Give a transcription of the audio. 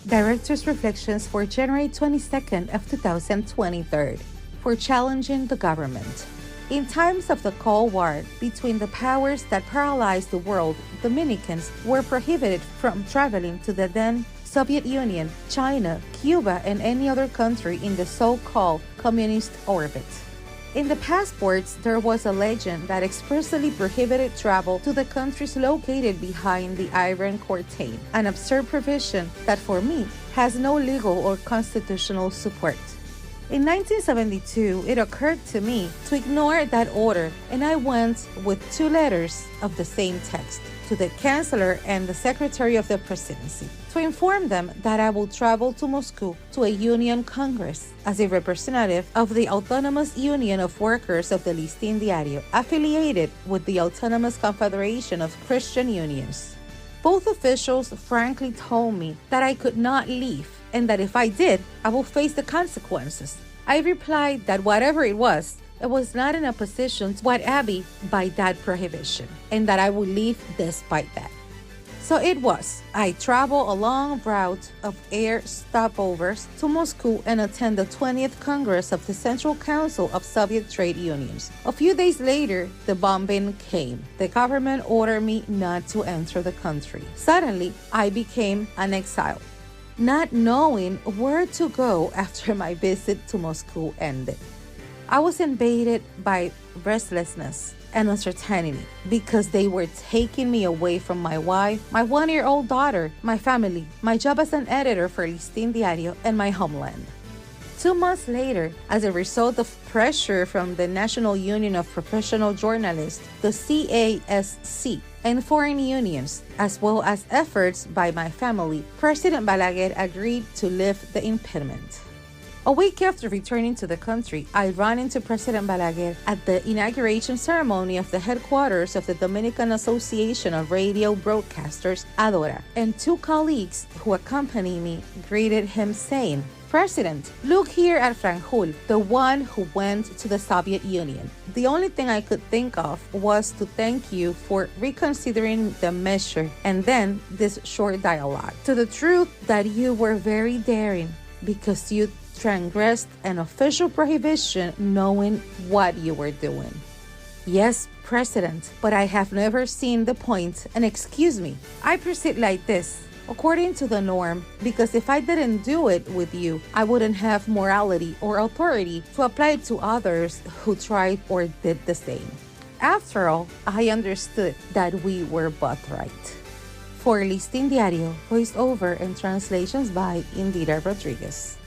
Director's Reflections for January 22nd of 2023. For challenging the government. In times of the Cold War between the powers that paralyzed the world, Dominicans were prohibited from traveling to the then Soviet Union, China, Cuba, and any other country in the so-called communist orbit. In the passports, there was a legend that expressly prohibited travel to the countries located behind the Iron Curtain, an absurd provision that for me has no legal or constitutional support. In 1972, it occurred to me to ignore that order, and I went with 2 letters of the same text to the Chancellor and the Secretary of the Presidency to inform them that I will travel to Moscow to a Union Congress as a representative of the Autonomous Union of Workers of the Listín Diario, affiliated with the Autonomous Confederation of Christian Unions. Both officials frankly told me that I could not leave and that if I did, I will face the consequences. I replied that whatever it was not in a position to what abide by that prohibition, and that I would leave despite that. So it was. I traveled a long route of air stopovers to Moscow and attend the 20th Congress of the Central Council of Soviet Trade Unions. A few days later, the bombing came. The government ordered me not to enter the country. Suddenly, I became an exile, not knowing where to go after my visit to Moscow ended. I was invaded by restlessness and uncertainty because they were taking me away from my wife, my 1-year-old daughter, my family, my job as an editor for Listín Diario, and my homeland. 2 months later, as a result of pressure from the National Union of Professional Journalists, the CASC, and foreign unions, as well as efforts by my family, President Balaguer agreed to lift the impediment. A week after returning to the country, I ran into President Balaguer at the inauguration ceremony of the headquarters of the Dominican Association of Radio Broadcasters, ADORA, and 2 colleagues who accompanied me greeted him saying, "President, look here at Franjul, the one who went to the Soviet Union." The only thing I could think of was to thank you for reconsidering the measure, and then this short dialogue. To the truth that you were very daring because you transgressed an official prohibition knowing what you were doing. Yes, President, but I have never seen the point, and excuse me, I proceed like this, according to the norm, because if I didn't do it with you, I wouldn't have morality or authority to apply it to others who tried or did the same. After all, I understood that we were both right. For Listín Diario, voiceover and translations by Indira Rodriguez.